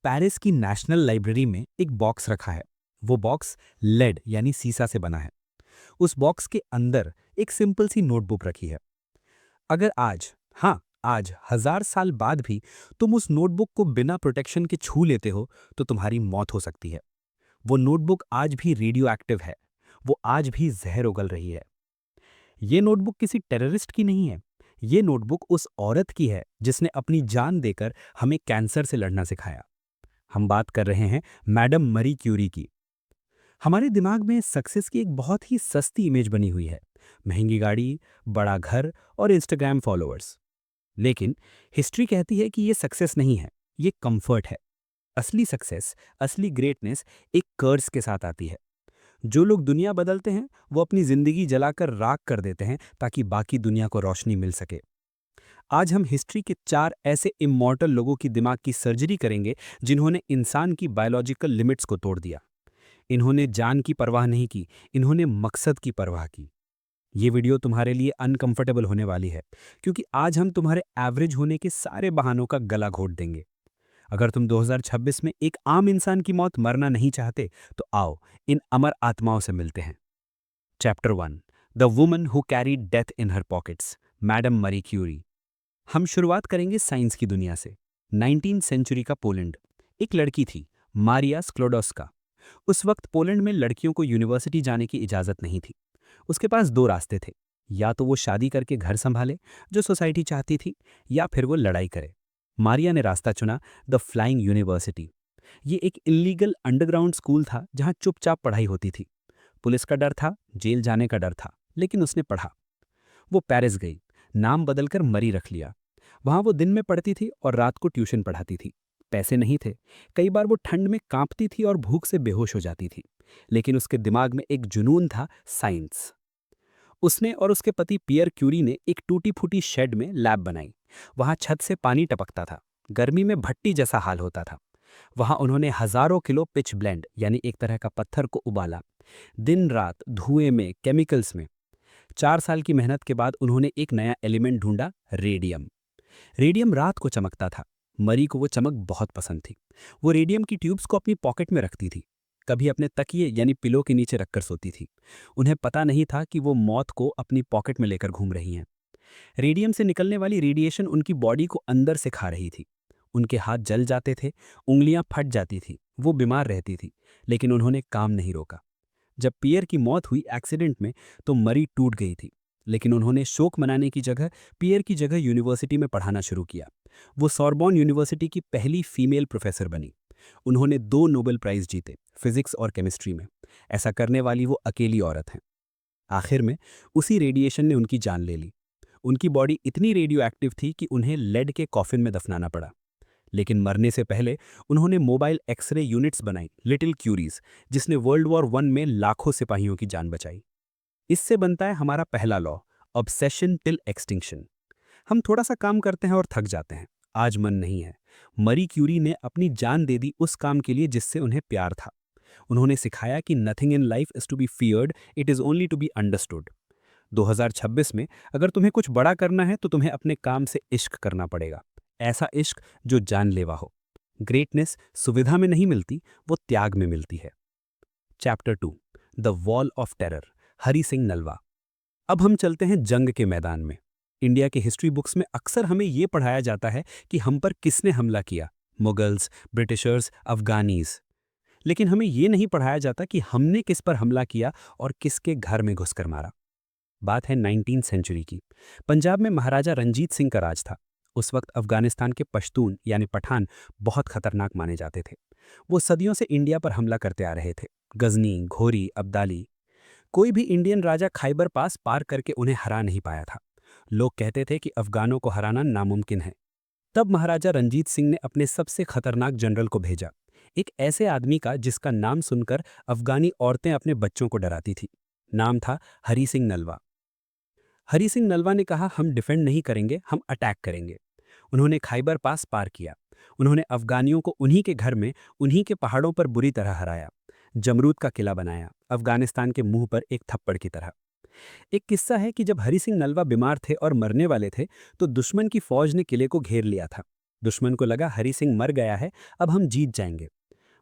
Paris की national library में एक बॉक्स रखा है। वो बॉक्स लेड यानी सीसा से बना है। उस बॉक्स के अंदर एक सिंपल सी नोटबुक रखी है। अगर आज, हाँ, आज 1000 साल बाद भी तुम उस नोटबुक को बिना प्रोटेक्शन के छू लेते हो तो तुम्हारी मौत हो सकती है। वो नोटबुक आज भी रेडियो एक्टिव है। वो आज भी जहर उगल रही है। ये नोटबुक किसी टेररिस्ट की नहीं है। ये नोटबुक उस औरत की है जिसने अपनी जान देकर हमें कैंसर से लड़ना सिखाया। हम बात कर रहे हैं मैडम मरी क्यूरी की। हमारे दिमाग में सक्सेस की एक बहुत ही सस्ती इमेज बनी हुई है। महंगी गाड़ी, बड़ा घर और इंस्टाग्राम फॉलोअर्स। लेकिन हिस्ट्री कहती है कि ये सक्सेस नहीं है, ये कंफर्ट है। असली सक्सेस, असली ग्रेटनेस एक कर्ज के साथ आती है। जो लोग दुनिया बदलते हैं वो अपनी जिंदगी जलाकर राख कर देते हैं ताकि बाकी दुनिया को रोशनी मिल सके। आज हम हिस्ट्री के 4 ऐसे इमॉर्टल लोगों की दिमाग की सर्जरी करेंगे जिन्होंने इंसान की बायोलॉजिकल लिमिट्स को तोड़ दिया। इन्होंने जान की परवाह नहीं की, इन्होंने मकसद की परवाह की। ये वीडियो तुम्हारे लिए अनकंफर्टेबल होने वाली है, क्योंकि आज हम तुम्हारे एवरेज होने के सारे बहानों का गला घोट देंगे। अगर तुम 2026 में एक आम इंसान की मौत मरना नहीं चाहते, तो आओ इन अमर आत्माओं से मिलते हैं। Chapter 1, the woman who carried death in her pockets, madam मरी क्यूरी। हम शुरुआत करेंगे साइंस की दुनिया से। 19वीं सेंचुरी का पोलैंड। एक लड़की थी, मारिया स्क्लोडोस्का। उस वक्त पोलैंड में लड़कियों को यूनिवर्सिटी जाने की इजाज़त नहीं थी। उसके पास 2 रास्ते थे। या तो वो शादी करके घर संभाले, जो सोसाइटी चाहती थी, या फिर वो लड़ाई करे। मारिया ने रास्ता चुना, द फ्लाइंग यूनिवर्सिटी। ये एक इल्लीगल अंडरग्राउंड स्कूल था जहां चुपचाप पढ़ाई होती थी। पुलिस का डर था, जेल जाने का डर था, लेकिन उसने पढ़ा। वो पेरिस गई, नाम बदलकर मरी रख लिया। वहां वो दिन में पढ़ती थी और रात को ट्यूशन पढ़ाती थी। पैसे नहीं थे। कई बार वो ठंड में कांपती थी और भूख से बेहोश हो जाती थी। लेकिन उसके दिमाग में एक जुनून था, साइंस। उसने और उसके पति पियर क्यूरी ने एक टूटी फूटी शेड में लैब बनाई। वहां छत से पानी टपकता था। गर्मी में भट्टी जैसा हाल होता था। वहां उन्होंने हजारों किलो पिच ब्लेंड यानी एक तरह का पत्थर को उबाला। दिन रात धुएं में, केमिकल्स में। 4 साल की मेहनत के बाद उन्होंने एक नया एलिमेंट ढूंढा, रेडियम। रेडियम रात को चमकता था। मरी को वो चमक बहुत पसंद थी। वो रेडियम की ट्यूब्स को अपनी पॉकेट में रखती थी। कभी अपने तकिए यानी पिलो के नीचे रखकर सोती थी। उन्हें पता नहीं था कि वो मौत को अपनी पॉकेट में लेकर घूम रही हैं। रेडियम से निकलने वाली रेडिएशन उनकी बॉडी को अंदर से खा रही थी। उनके हाथ जल जाते थे, उंगलियां फट जाती थी, वो बीमार रहती थी। लेकिन उन्होंने काम नहीं रोका। जब पियर की मौत हुई एक्सीडेंट में, तो मरी टूट गई थी। लेकिन उन्होंने शोक मनाने की जगह पियर की जगह यूनिवर्सिटी में पढ़ाना शुरू किया। वो सॉर्बोन यूनिवर्सिटी की पहली फीमेल प्रोफेसर बनी। उन्होंने 2 नोबेल प्राइज जीते, फिजिक्स और केमिस्ट्री में। ऐसा करने वाली वो अकेली औरत हैं। आखिर में उसी रेडिएशन ने उनकी जान ले ली। उनकी बॉडी इतनी रेडियो एक्टिव थी कि उन्हें लेड के कॉफिन में दफनाना पड़ा। लेकिन मरने से पहले उन्होंने मोबाइल एक्सरे यूनिट्स बनाई, लिटिल क्यूरीज, जिसने वर्ल्ड वॉर 1 में लाखों सिपाहियों की जान बचाई। इससे बनता है हमारा पहला लॉ, ऑब्सेशन टिल एक्सटिंक्शन। हम थोड़ा सा काम करते हैं और थक जाते हैं। आज मन नहीं है। मरी क्यूरी ने अपनी जान दे दी उस काम के लिए जिससे उन्हें प्यार था। उन्होंने सिखाया कि nothing in life is to be feared, it is only to be understood. 2026 में अगर तुम्हें कुछ बड़ा करना है तो तुम्हें अपने काम से इश्क करना पड़ेगा। ऐसा इश्क जो जानलेवा हो। ग्रेटनेस सुविधा में नहीं मिलती, वो त्याग में मिलती है। Chapter 2, the wall of terror, Hari Singh Nalwa. अब हम चलते हैं जंग के मैदान में। इंडिया के हिस्ट्री बुक्स में अक्सर हमें यह पढ़ाया जाता है कि हम पर किसने हमला किया, मुगल्स, ब्रिटिशर्स, अफगानीज। लेकिन हमें यह नहीं पढ़ाया जाता कि हमने किस पर हमला किया और किसके घर में घुसकर मारा। बात है 19वीं सेंचुरी की। पंजाब में महाराजा रंजीत सिंह का राज था। उस वक्त अफगानिस्तान के पश्तून यानी पठान बहुत खतरनाक माने जाते थे। वो सदियों से इंडिया पर हमला करते आ रहे थे। गजनी, घोरी, अब्दाली। कोई भी इंडियन राजा खाइबर पास पार करके उन्हें हरा नहीं पाया था। लोग कहते थे कि अफगानों को हराना नामुमकिन है। तब महाराजा रंजीत सिंह ने अपने सबसे खतरनाक जनरल को भेजा। एक ऐसे आदमी का जिसका नाम सुनकर अफगानी औरतें अपने बच्चों को डराती थी। नाम था हरि सिंह नलवा। हरि सिंह नलवा ने कहा, हम डिफेंड नहीं करेंगे, हम अटैक करेंगे। उन्होंने खाइबर पास पार किया। उन्होंने अफगानियों को उन्हीं के घर में, उन्हीं के पहाड़ों पर बुरी तरह हराया। जमरूद का किला बनाया, अफगानिस्तान के मुंह पर एक थप्पड़ की तरह। एक किस्सा है कि जब हरि सिंह नलवा बीमार थे और मरने वाले थे, तो दुश्मन की फौज ने किले को घेर लिया था। दुश्मन को लगा हरि सिंह मर गया है, अब हम जीत जाएंगे।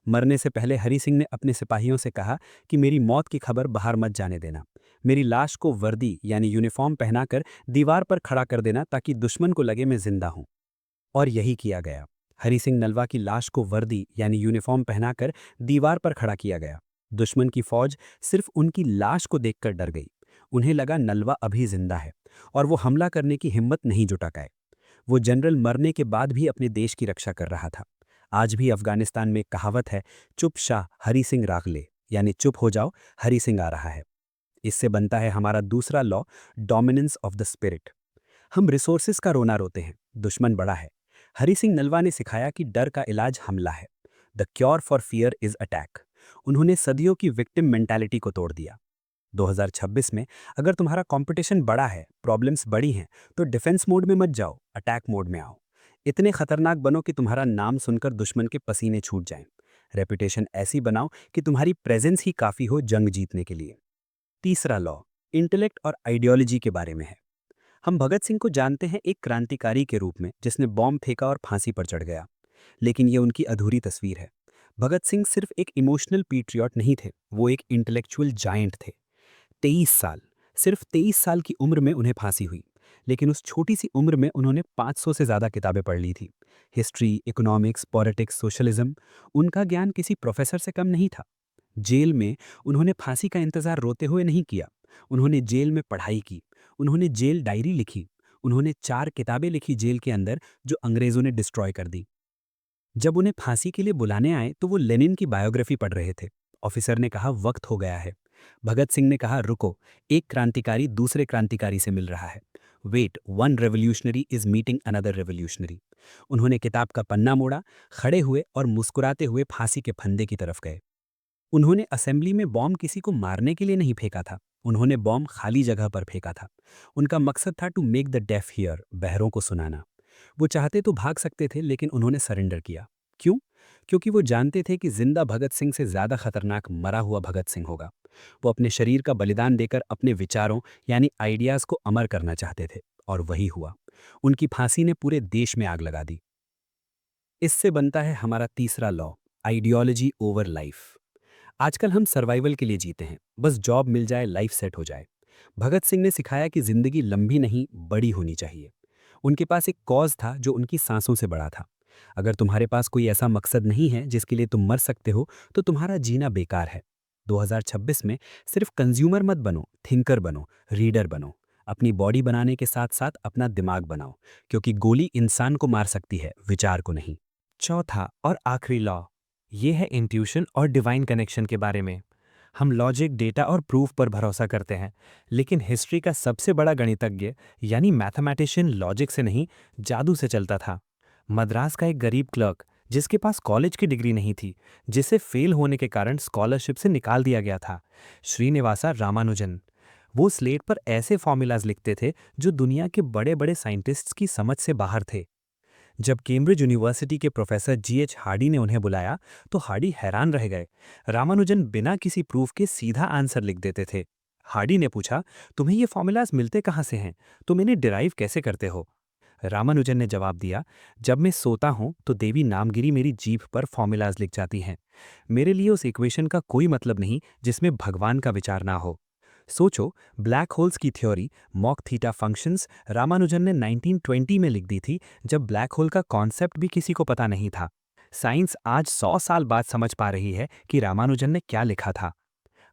मरने से पहले हरि सिंह ने अपने सिपाहियों से कहा कि मेरी मौत की खबर बाहर मत जाने देना। मेरी लाश को वर्दी यानी यूनिफॉर्म पहनाकर दीवार पर खड़ा कर देना ताकि दुश्मन को लगे मैं जिंदा हूं। और यही किया गया। हरि सिंह नलवा की लाश को वर्दी यानी यूनिफॉर्म पहनाकर दीवार पर खड़ा किया गया। दुश्मन की फौज सिर्फ उनकी लाश को देखकर डर गई। उन्हें लगा नलवा अभी जिंदा है और वो हमला करने की हिम्मत नहीं जुटा पाए। वो जनरल मरने के बाद भी अपने देश की रक्षा कर रहा था। आज भी अफगानिस्तान में एक कहावत है, चुप शाह हरि सिंह राग ले, यानी चुप हो जाओ, हरि सिंह आ रहा है। इससे बनता है हमारा दूसरा law, dominance of the spirit. हम रिसोर्सेस का रोना रोते हैं, दुश्मन बड़ा है। हरि सिंह नलवा ने सिखाया कि डर का इलाज हमला है। The cure for fear is attack. उन्होंने सदियों की विक्टिम मेंटालिटी को तोड़ दिया। 2026 में अगर तुम्हारा कंपटीशन बड़ा है, प्रॉब्लम्स बड़ी हैं, तो डिफेंस मोड में मत जाओ, अटैक मोड में आओ। इतने खतरनाक बनो कि तुम्हारा नाम सुनकर दुश्मन के पसीने छूट जाएं। रेपुटेशन ऐसी बनाओ कि तुम्हारी प्रेजेंस ही काफी हो जंग जीतने के लिए। तीसरा लॉ, इंटेलेक्ट और आइडियोलॉजी के बारे में है। हम भगत सिंह को जानते हैं एक क्रांतिकारी के रूप में जिसने बॉम्ब फेंका और फांसी पर चढ़ गया। लेकिन ये उनकी अधूरी तस्वीर है। भगत सिंह सिर्फ एक इमोशनल पीट्रियट नहीं थे, वो एक इंटेलेक्चुअल जायंट थे। 23 साल, सिर्फ 23 साल की उम्र में उन्हें फांसी हुई। लेकिन उस छोटी सी उम्र में उन्होंने 500 से ज़्यादा किताबें पढ़ ली थी। History, economics, politics, socialism. उनका ज्ञान किसी प्रोफेसर से कम नहीं था। जेल में उन्होंने फांसी का इंतज़ार रोते हुए नहीं किया। उन्होंने जेल में पढ़ाई की। उन्होंने जेल डायरी लिखी। उन्होंने 4 किताबें लिखी जेल के अंदर, जो अंग्रेज़ों ने डिस्ट्रॉय कर दी। जब उन्हें फांसी के लिए बुलाने आए तो वो लेनिन की बायोग्राफी पढ़ रहे थे। ऑफिसर ने कहा वक्त हो गया है। भगत सिंह ने कहा रुको, एक क्रांतिकारी दूसरे क्रांतिकारी से मिल रहा है। Wait, one revolutionary is meeting another revolutionary. उन्होंने किताब का पन्ना मोड़ा, खड़े हुए और मुस्कुराते हुए फांसी के फंदे की तरफ गए। उन्होंने असेंबली में बॉम्ब किसी को मारने के लिए नहीं फेंका था। उन्होंने बॉम्ब खाली जगह पर फेंका था। उनका मकसद था to make the deaf hear, बहरों को सुनाना। वो चाहते तो भाग सकते थे, लेकिन उन्होंने सरेंडर किया। क्यों? क्योंकि वो जानते थे कि जिंदा भगत सिंह से ज्यादा खतरनाक मरा हुआ भगत सिंह होगा। वो अपने शरीर का बलिदान देकर अपने विचारों यानी आइडियाज को अमर करना चाहते थे, और वही हुआ। उनकी फांसी ने पूरे देश में आग लगा दी। इससे बनता है हमारा तीसरा लॉ, आइडियोलॉजी ओवर लाइफ। आजकल हम सर्वाइवल के लिए जीते हैं, बस जॉब मिल जाए, लाइफ सेट हो जाए। भगत सिंह ने सिखाया कि जिंदगी लंबी नहीं, बड़ी होनी चाहिए। उनके पास एक कॉज था जो उनकी सांसों से बड़ा था। अगर तुम्हारे पास कोई ऐसा मकसद नहीं है जिसके लिए तुम मर सकते हो, तो तुम्हारा जीना बेकार है। 2026 में सिर्फ कंज्यूमर मत बनो, थिंकर बनो, रीडर बनो। अपनी बॉडी बनाने के साथ साथ अपना दिमाग बनाओ, क्योंकि गोली इंसान को मार सकती है, विचार को नहीं। चौथा और आखिरी लॉ, ये है इंट्यूशन और डिवाइन कनेक्शन के बारे में। हम लॉजिक, डेटा और प्रूफ पर भरोसा करते हैं, लेकिन हिस्ट्री का सबसे बड़ा गणितज्ञ यानी मैथमेटिशियन लॉजिक से नहीं, जादू से चलता था। मद्रास का एक गरीब क्लर्क जिसके पास कॉलेज की डिग्री नहीं थी, जिसे फेल होने के कारण स्कॉलरशिप से निकाल दिया गया था, श्रीनिवासा रामानुजन। वो स्लेट पर ऐसे फॉर्मूलाज लिखते थे जो दुनिया के बड़े बड़े साइंटिस्ट्स की समझ से बाहर थे। जब कैम्ब्रिज यूनिवर्सिटी के प्रोफेसर जीएच हार्डी ने उन्हें बुलाया तो हार्डी हैरान रह गए। रामानुजन बिना किसी प्रूफ के सीधा आंसर लिख देते थे। हार्डी ने पूछा, तुम्हें ये फॉर्मूलाज मिलते कहाँ से हैं? तुम इन्हें डिराइव कैसे करते हो? रामानुजन ने जवाब दिया, जब मैं सोता हूं तो देवी नामगिरी मेरी जीभ पर फॉर्मूलाज लिख जाती हैं। मेरे लिए उस इक्वेशन का कोई मतलब नहीं जिसमें भगवान का विचार ना हो। सोचो, ब्लैक होल्स की theory, mock theta functions, Ramanujan ने 1920 में लिख दी थी, जब ब्लैक होल का कॉन्सेप्ट भी किसी को पता नहीं था। साइंस आज 100 साल बाद समझ पा रही है कि रामानुजन ने क्या लिखा था।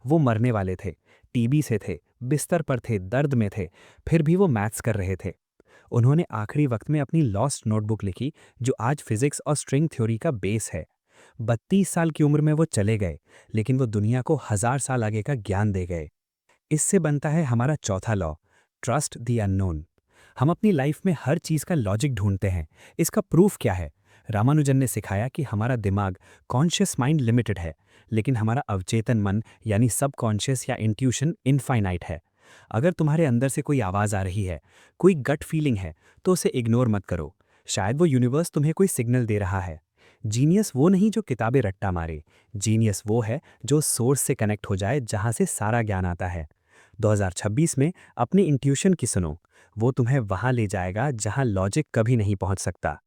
वो मरने वाले थे, टीबी से थे, बिस्तर पर थे, दर्द में थे, फिर भी वो मैथ्स कर रहे थे। उन्होंने आखिरी वक्त में अपनी लॉस्ट नोटबुक लिखी, जो आज फिजिक्स और स्ट्रिंग थ्योरी का बेस है। 32 साल की उम्र में वो चले गए, लेकिन वो दुनिया को 1000 साल आगे का ज्ञान दे गए। इससे बनता है हमारा चौथा लॉ, ट्रस्ट द अननोन। हम अपनी लाइफ में हर चीज़ का लॉजिक ढूंढते हैं। इसका प्रूफ क्या है? रामानुजन ने सिखाया कि हमारा दिमाग, कॉन्शियस माइंड लिमिटेड है, लेकिन हमारा अवचेतन मन यानी सबकॉन्शियस या इंट्यूशन इनफाइनाइट है। अगर तुम्हारे अंदर से कोई आवाज़ आ रही है, कोई गट फीलिंग है, तो उसे इग्नोर मत करो। शायद वो यूनिवर्स तुम्हें कोई सिग्नल दे रहा है। जीनियस वो नहीं जो किताबें रट्टा मारे। जीनियस वो है जो सोर्स से कनेक्ट हो जाए, जहां से सारा ज्ञान आता है। 2026 में अपनी इंट्यूशन की सुनो, वो तुम्हें वहां ले जाएगा जहां लॉजिक कभी नहीं पहुंच सकता।